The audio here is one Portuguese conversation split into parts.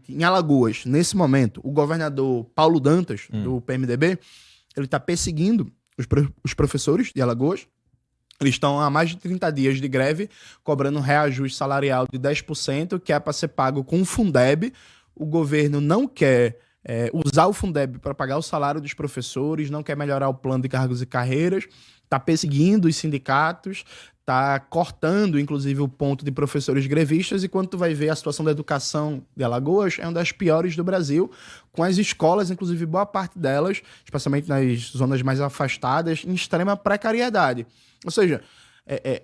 em Alagoas, nesse momento, o governador Paulo Dantas, do PMDB, ele está perseguindo os professores de Alagoas. Eles estão há mais de 30 dias de greve, cobrando um reajuste salarial de 10%, que é para ser pago com o Fundeb. O governo não quer usar o Fundeb para pagar o salário dos professores, não quer melhorar o plano de cargos e carreiras, está perseguindo os sindicatos, está cortando, inclusive, o ponto de professores grevistas, e quando tu vai ver a situação da educação de Alagoas, é uma das piores do Brasil, com as escolas, inclusive boa parte delas, especialmente nas zonas mais afastadas, em extrema precariedade. Ou seja,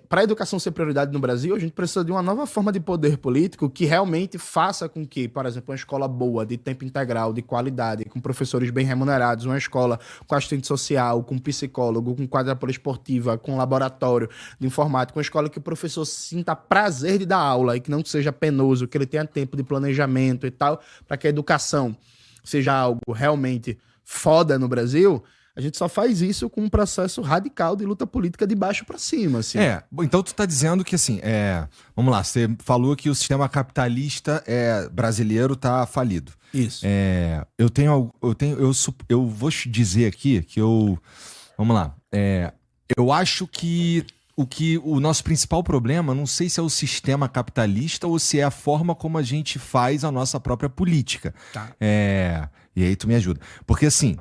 para a educação ser prioridade no Brasil, a gente precisa de uma nova forma de poder político que realmente faça com que, por exemplo, uma escola boa, de tempo integral, de qualidade, com professores bem remunerados, uma escola com assistente social, com psicólogo, com quadra poliesportiva, com laboratório de informática, uma escola que o professor sinta prazer de dar aula e que não seja penoso, que ele tenha tempo de planejamento e tal, para que a educação seja algo realmente foda no Brasil. A gente só faz isso com um processo radical de luta política de baixo para cima. Assim. Então tu tá dizendo que assim, vamos lá, você falou que o sistema capitalista brasileiro tá falido. Isso. Eu vou te dizer aqui que vamos lá, eu acho que o nosso principal problema, não sei se é o sistema capitalista ou se é a forma como a gente faz a nossa própria política. Tá. E aí tu me ajuda. Porque assim,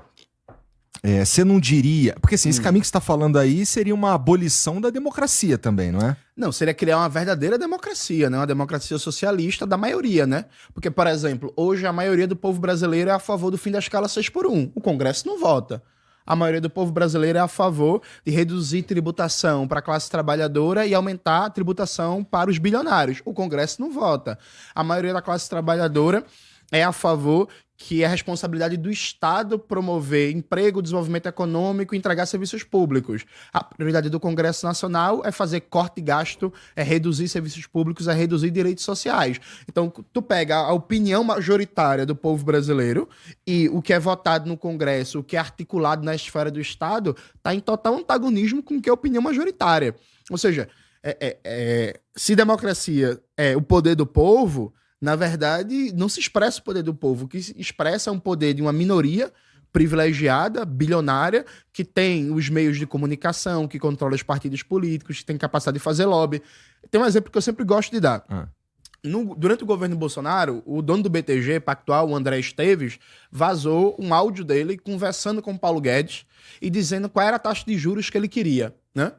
você não diria... Porque assim, esse caminho que você está falando aí seria uma abolição da democracia também, não é? Não, seria criar uma verdadeira democracia, né? Uma democracia socialista da maioria, né? Porque, por exemplo, hoje a maioria do povo brasileiro é a favor do fim da escala 6x1. O Congresso não vota. A maioria do povo brasileiro é a favor de reduzir tributação para a classe trabalhadora e aumentar a tributação para os bilionários. O Congresso não vota. A maioria da classe trabalhadora é a favor que é a responsabilidade do Estado promover emprego, desenvolvimento econômico e entregar serviços públicos. A prioridade do Congresso Nacional é fazer corte de gasto, é reduzir serviços públicos, é reduzir direitos sociais. Então, tu pega a opinião majoritária do povo brasileiro e o que é votado no Congresso, o que é articulado na esfera do Estado, está em total antagonismo com o que é a opinião majoritária. Ou seja, se democracia é o poder do povo, na verdade, não se expressa o poder do povo. O que se expressa é um poder de uma minoria privilegiada, bilionária, que tem os meios de comunicação, que controla os partidos políticos, que tem capacidade de fazer lobby. Tem um exemplo que eu sempre gosto de dar. Durante o governo Bolsonaro, o dono do BTG Pactual, o André Esteves, vazou um áudio dele conversando com o Paulo Guedes e dizendo qual era a taxa de juros que ele queria, né?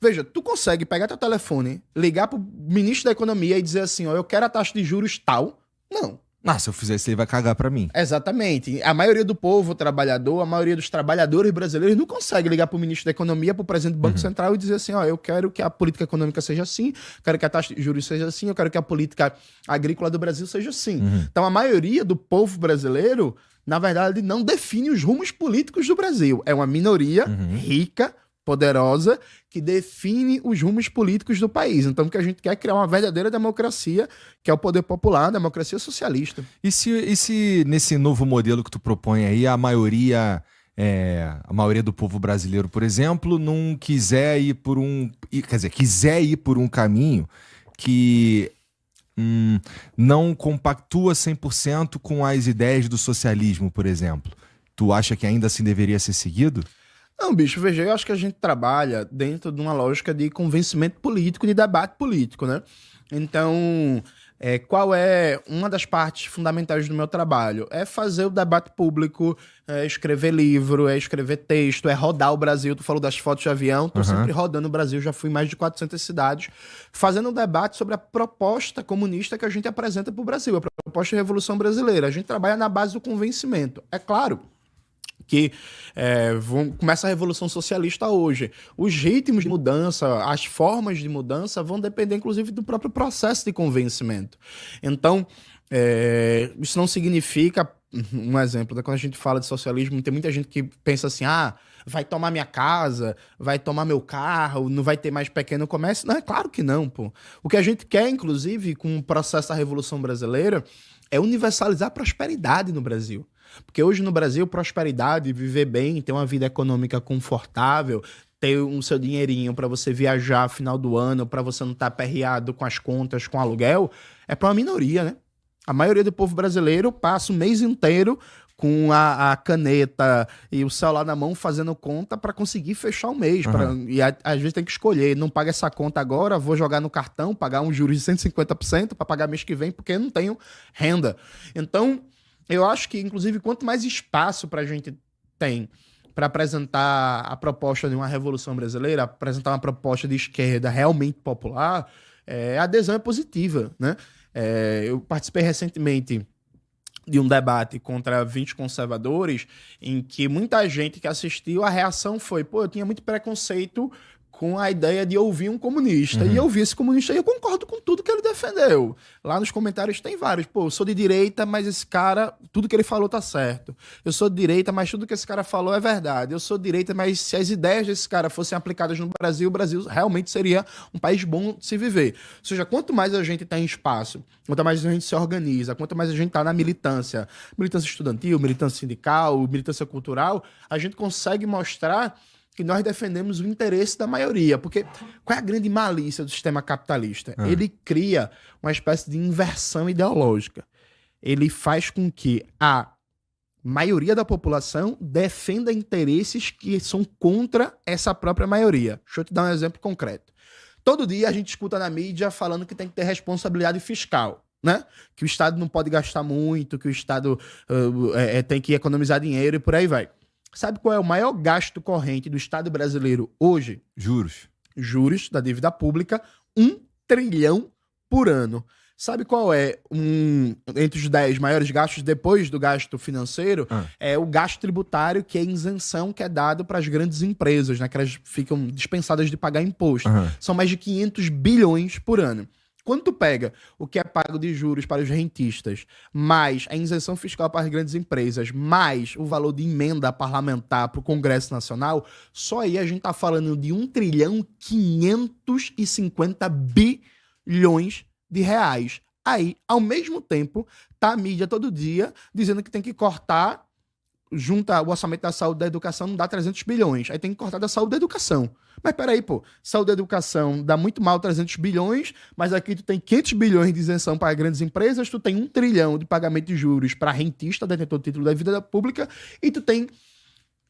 Veja, tu consegue pegar teu telefone, ligar pro ministro da Economia e dizer assim, eu quero a taxa de juros tal? Não. Se eu fizer isso, ele vai cagar pra mim. Exatamente. A maioria do povo trabalhador, a maioria dos trabalhadores brasileiros não consegue ligar pro ministro da Economia, pro presidente do Banco Central e dizer assim, eu quero que a política econômica seja assim, quero que a taxa de juros seja assim, eu quero que a política agrícola do Brasil seja assim. Então, a maioria do povo brasileiro, na verdade, não define os rumos políticos do Brasil. É uma minoria rica, poderosa, que define os rumos políticos do país. Então, o que a gente quer é criar uma verdadeira democracia, que é o poder popular, a democracia socialista. E se nesse novo modelo que tu propõe aí, a maioria do povo brasileiro, por exemplo, não quiser ir por quiser ir por um caminho que não compactua 100% com as ideias do socialismo, por exemplo? Tu acha que ainda assim deveria ser seguido? Não, bicho, veja, eu acho que a gente trabalha dentro de uma lógica de convencimento político, de debate político, né? Então, qual é uma das partes fundamentais do meu trabalho? É fazer o debate público, escrever livro, escrever texto, rodar o Brasil. Tu falou das fotos de avião, tô sempre rodando o Brasil, já fui em mais de 400 cidades, fazendo um debate sobre a proposta comunista que a gente apresenta para o Brasil, a proposta de Revolução Brasileira. A gente trabalha na base do convencimento. É claro que começa a Revolução Socialista hoje. Os ritmos de mudança, as formas de mudança vão depender, inclusive, do próprio processo de convencimento. Então, isso não significa... Um exemplo, quando a gente fala de socialismo, tem muita gente que pensa assim, vai tomar minha casa, vai tomar meu carro, não vai ter mais pequeno comércio. Não, é claro que não, pô. O que a gente quer, inclusive, com o processo da Revolução Brasileira, é universalizar a prosperidade no Brasil. Porque hoje no Brasil, prosperidade, viver bem, ter uma vida econômica confortável, ter um seu dinheirinho para você viajar no final do ano, para você não estar aperreado com as contas, com aluguel, é para uma minoria, né? A maioria do povo brasileiro passa o mês inteiro com a caneta e o celular na mão fazendo conta para conseguir fechar o mês. Às vezes tem que escolher, não paga essa conta agora, vou jogar no cartão, pagar um juros de 150% para pagar mês que vem, porque eu não tenho renda. Então, eu acho que, inclusive, quanto mais espaço para a gente tem para apresentar a proposta de uma revolução brasileira, apresentar uma proposta de esquerda realmente popular, a adesão é positiva, né? Eu participei recentemente de um debate contra 20 conservadores, em que muita gente que assistiu, a reação foi, eu tinha muito preconceito com a ideia de ouvir um comunista. E eu vi esse comunista e eu concordo com tudo que ele defendeu. Lá nos comentários tem vários. Eu sou de direita, mas esse cara, tudo que ele falou tá certo. Eu sou de direita, mas tudo que esse cara falou é verdade. Eu sou de direita, mas se as ideias desse cara fossem aplicadas no Brasil, o Brasil realmente seria um país bom de se viver. Ou seja, quanto mais a gente tem espaço, quanto mais a gente se organiza, quanto mais a gente tá na militância estudantil, militância sindical, militância cultural, a gente consegue mostrar que nós defendemos o interesse da maioria. Porque qual é a grande malícia do sistema capitalista? Ele cria uma espécie de inversão ideológica. Ele faz com que a maioria da população defenda interesses que são contra essa própria maioria. Deixa eu te dar um exemplo concreto. Todo dia a gente escuta na mídia falando que tem que ter responsabilidade fiscal, né? Que o Estado não pode gastar muito, que o Estado tem que economizar dinheiro e por aí vai. Sabe qual é o maior gasto corrente do Estado brasileiro hoje? Juros. Juros da dívida pública, 1 trilhão por ano. Sabe qual é entre os 10 maiores gastos depois do gasto financeiro? É o gasto tributário, que é a isenção que é dado para as grandes empresas, né? Que elas ficam dispensadas de pagar imposto. São mais de 500 bilhões por ano. Quando tu pega o que é pago de juros para os rentistas, mais a isenção fiscal para as grandes empresas, mais o valor de emenda parlamentar para o Congresso Nacional, só aí a gente tá falando de 1 trilhão 550 bilhões de reais. Aí, ao mesmo tempo, tá a mídia todo dia dizendo que tem que cortar, junta o orçamento da saúde e da educação, não dá 300 bilhões. Aí tem que cortar da saúde e da educação. Mas peraí, saúde e educação dá muito mal 300 bilhões, mas aqui tu tem 500 bilhões de isenção para grandes empresas, tu tem 1 trilhão de pagamento de juros para rentista, detentor do título da dívida pública, e tu tem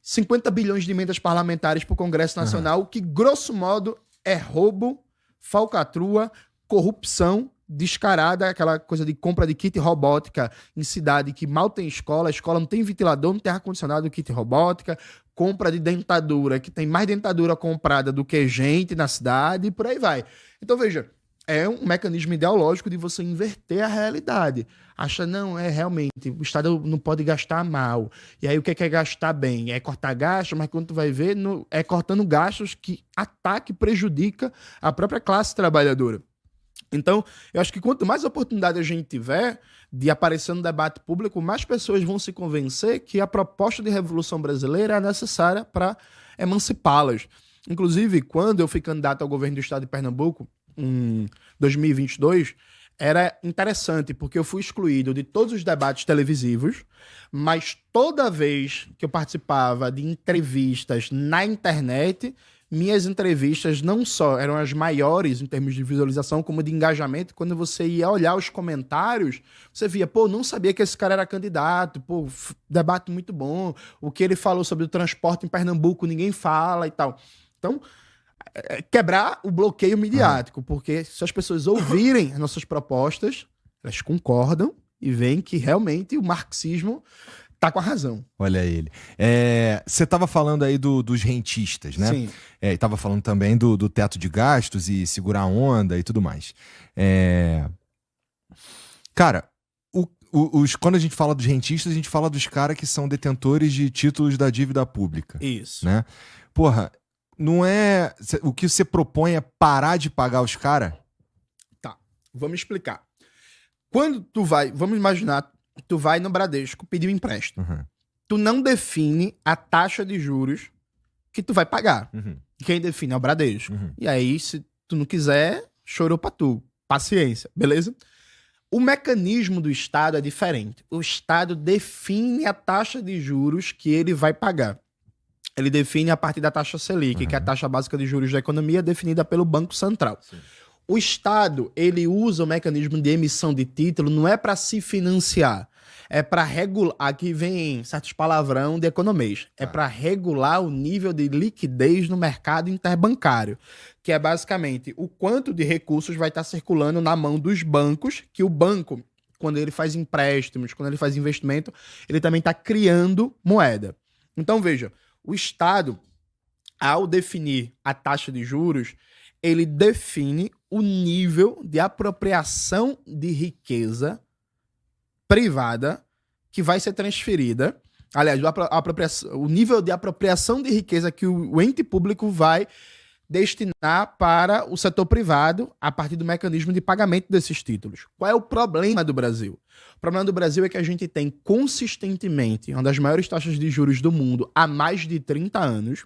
50 bilhões de emendas parlamentares para o Congresso Nacional, que, grosso modo, é roubo, falcatrua, corrupção descarada, aquela coisa de compra de kit robótica em cidade que mal tem escola, a escola não tem ventilador, não tem ar-condicionado, kit robótica, compra de dentadura, que tem mais dentadura comprada do que gente na cidade, e por aí vai. Então, veja, é um mecanismo ideológico de você inverter a realidade. Acha, não, realmente, o Estado não pode gastar mal. E aí, o que é gastar bem? É cortar gastos, mas quando tu vai ver, é cortando gastos que ataca e prejudica a própria classe trabalhadora. Então, eu acho que quanto mais oportunidade a gente tiver de aparecer no debate público, mais pessoas vão se convencer que a proposta de revolução brasileira é necessária para emancipá-las. Inclusive, quando eu fui candidato ao governo do estado de Pernambuco, em 2022, era interessante, porque eu fui excluído de todos os debates televisivos, mas toda vez que eu participava de entrevistas na internet, minhas entrevistas não só eram as maiores em termos de visualização, como de engajamento. Quando você ia olhar os comentários, você via, não sabia que esse cara era candidato, debate muito bom, o que ele falou sobre o transporte em Pernambuco ninguém fala e tal. Então, quebrar o bloqueio midiático, porque se as pessoas ouvirem as nossas propostas, elas concordam e veem que realmente o marxismo tá com a razão. Olha ele. Você estava falando aí dos rentistas, né? Sim. Estava falando também do teto de gastos e segurar a onda e tudo mais. Cara, quando a gente fala dos rentistas, a gente fala dos caras que são detentores de títulos da dívida pública. Isso. Né? Porra, não é... O que você propõe é parar de pagar os caras? Tá, vamos explicar. Quando tu vai... Vamos imaginar... Tu vai no Bradesco pedir um empréstimo. Tu não define a taxa de juros que tu vai pagar. Quem define é o Bradesco. E aí, se tu não quiser, chorou pra tu. Paciência, beleza? O mecanismo do Estado é diferente. O Estado define a taxa de juros que ele vai pagar. Ele define a partir da taxa Selic, que é a taxa básica de juros da economia definida pelo Banco Central. Sim. O Estado, ele usa o mecanismo de emissão de título, não é para se financiar, é para regular, aqui vem certos palavrão de economês, é para regular o nível de liquidez no mercado interbancário, que é basicamente o quanto de recursos vai estar circulando na mão dos bancos, que o banco, quando ele faz empréstimos, quando ele faz investimento, ele também está criando moeda. Então, veja, o Estado, ao definir a taxa de juros, ele define o nível de apropriação de riqueza privada que vai ser transferida. Aliás, o nível de apropriação de riqueza que o ente público vai destinar para o setor privado a partir do mecanismo de pagamento desses títulos. Qual é o problema do Brasil? O problema do Brasil é que a gente tem consistentemente uma das maiores taxas de juros do mundo há mais de 30 anos.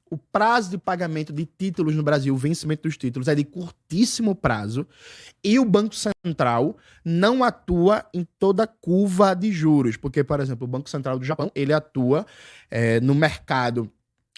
O prazo de pagamento de títulos no Brasil, o vencimento dos títulos, é de curtíssimo prazo. E o Banco Central não atua em toda a curva de juros. Porque, por exemplo, o Banco Central do Japão, ele atua no mercado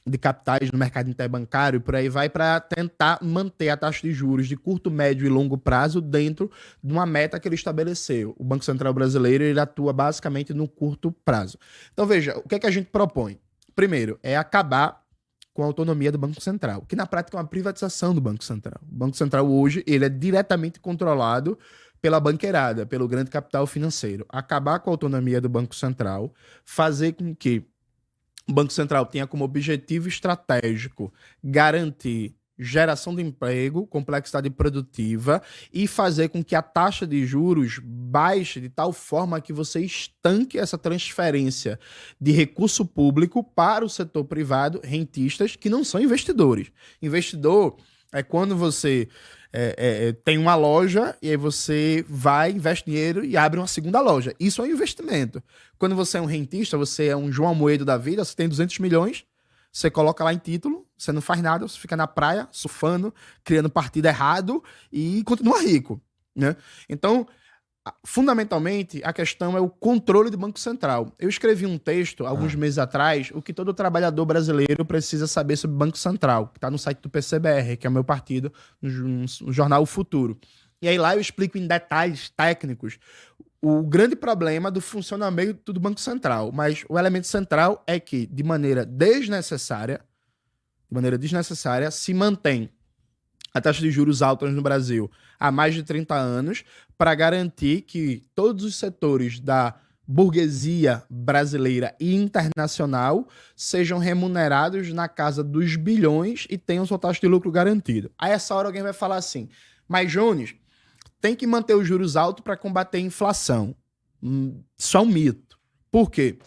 de capitais, no mercado interbancário, e por aí vai, para tentar manter a taxa de juros de curto, médio e longo prazo dentro de uma meta que ele estabeleceu. O Banco Central brasileiro, ele atua basicamente no curto prazo. Então, veja, o que é que a gente propõe? Primeiro, é acabar com a autonomia do Banco Central, que na prática é uma privatização do Banco Central. O Banco Central hoje, ele é diretamente controlado pela banqueirada, pelo grande capital financeiro. Acabar com a autonomia do Banco Central, fazer com que o Banco Central tenha como objetivo estratégico garantir geração de emprego, complexidade produtiva e fazer com que a taxa de juros baixe de tal forma que você estanque essa transferência de recurso público para o setor privado, rentistas, que não são investidores. Investidor é quando você tem uma loja e aí você vai, investe dinheiro e abre uma segunda loja. Isso é um investimento. Quando você é um rentista, você é um João Amoedo da vida, você tem 200 milhões, você coloca lá em título, você não faz nada, você fica na praia, surfando, criando partido errado e continua rico, né? Então, fundamentalmente, a questão é o controle do Banco Central. Eu escrevi um texto, alguns meses atrás, o que todo trabalhador brasileiro precisa saber sobre o Banco Central, que está no site do PCBR, que é o meu partido, no jornal O Futuro. E aí lá eu explico em detalhes técnicos o grande problema do funcionamento do Banco Central. Mas o elemento central é que, de maneira desnecessária, se mantém a taxa de juros altas no Brasil há mais de 30 anos para garantir que todos os setores da burguesia brasileira e internacional sejam remunerados na casa dos bilhões e tenham sua taxa de lucro garantida. A essa hora alguém vai falar assim, mas Jones, tem que manter os juros altos para combater a inflação. Isso é um mito. Por quê?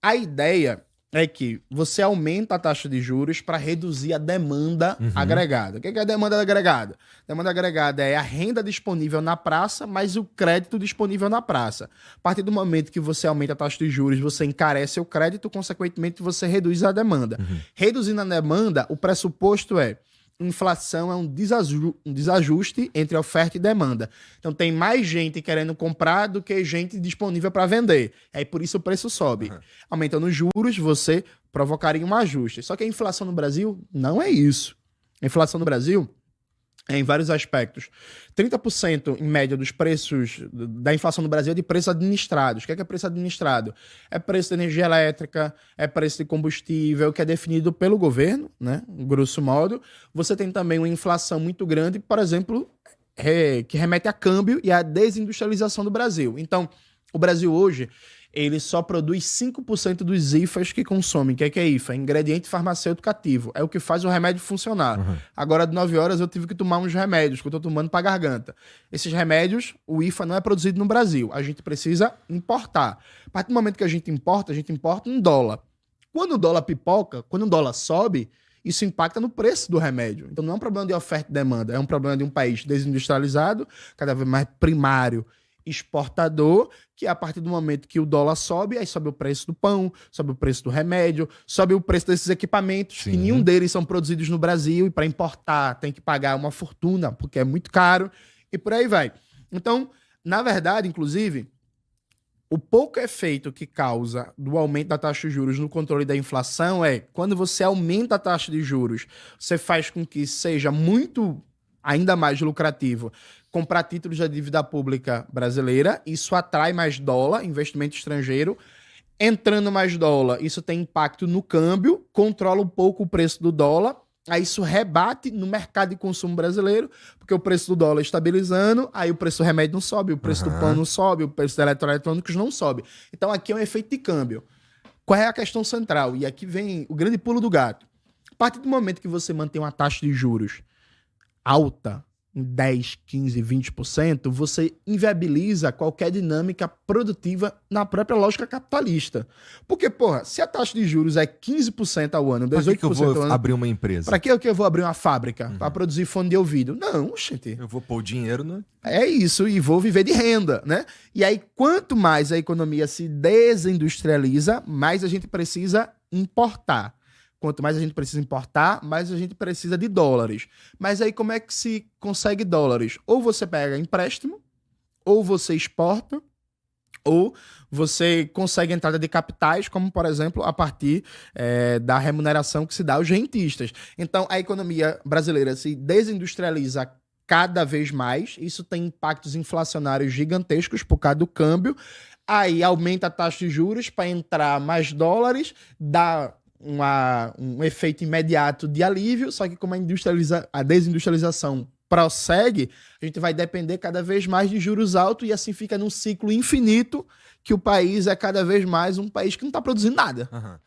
A ideia é que você aumenta a taxa de juros para reduzir a demanda agregada. O que é a demanda agregada? A demanda agregada é a renda disponível na praça, mais o crédito disponível na praça. A partir do momento que você aumenta a taxa de juros, você encarece o crédito, consequentemente você reduz a demanda. Reduzindo a demanda, o pressuposto é inflação é um desajuste entre oferta e demanda. Então tem mais gente querendo comprar do que gente disponível para vender. Aí por isso o preço sobe. Aumentando os juros, você provocaria um ajuste. Só que a inflação no Brasil não é isso. A inflação no Brasil é em vários aspectos. 30% em média dos preços da inflação no Brasil é de preços administrados. O que é preço administrado? É preço de energia elétrica, é preço de combustível, que é definido pelo governo, né? Grosso modo. Você tem também uma inflação muito grande, por exemplo, que remete a câmbio e à desindustrialização do Brasil. Então, o Brasil hoje, ele só produz 5% dos IFAs que consomem. O que é IFA? Ingrediente farmacêutico ativo. É o que faz o remédio funcionar. Agora, de 9 horas, eu tive que tomar uns remédios que eu estou tomando para garganta. Esses remédios, o IFA não é produzido no Brasil. A gente precisa importar. A partir do momento que a gente importa em dólar. Quando o dólar pipoca, quando o dólar sobe, isso impacta no preço do remédio. Então, não é um problema de oferta e demanda. É um problema de um país desindustrializado, cada vez mais primário, exportador, que a partir do momento que o dólar sobe, aí sobe o preço do pão, sobe o preço do remédio, sobe o preço desses equipamentos, que nenhum deles são produzidos no Brasil, e para importar tem que pagar uma fortuna, porque é muito caro, e por aí vai. Então, na verdade, inclusive, o pouco efeito que causa do aumento da taxa de juros no controle da inflação é, quando você aumenta a taxa de juros, você faz com que seja muito ainda mais lucrativo comprar títulos da dívida pública brasileira, isso atrai mais dólar, investimento estrangeiro. Entrando mais dólar, isso tem impacto no câmbio, controla um pouco o preço do dólar, aí isso rebate no mercado de consumo brasileiro, porque o preço do dólar estabilizando, aí o preço do remédio não sobe, o preço do pão não sobe, o preço dos eletroeletrônicos não sobe. Então aqui é um efeito de câmbio. Qual é a questão central? E aqui vem o grande pulo do gato. A partir do momento que você mantém uma taxa de juros alta, em 10, 15, 20%, você inviabiliza qualquer dinâmica produtiva na própria lógica capitalista. Porque, porra, se a taxa de juros é 15% ao ano, 18% Pra que eu vou ao ano, abrir uma empresa? pra que eu vou abrir uma fábrica para produzir fone de ouvido? Não, gente. Eu vou pôr o dinheiro no... É isso, e vou viver de renda, né? E aí, quanto mais a economia se desindustrializa, mais a gente precisa importar. Quanto mais a gente precisa importar, mais a gente precisa de dólares. Mas aí como é que se consegue dólares? Ou você pega empréstimo, ou você exporta, ou você consegue entrada de capitais, como, por exemplo, a partir da remuneração que se dá aos rentistas. Então, a economia brasileira se desindustrializa cada vez mais. Isso tem impactos inflacionários gigantescos por causa do câmbio. Aí aumenta a taxa de juros para entrar mais dólares, dá um efeito imediato de alívio, só que como a desindustrialização prossegue, a gente vai depender cada vez mais de juros altos e assim fica num ciclo infinito que o país é cada vez mais um país que não está produzindo nada. Uhum.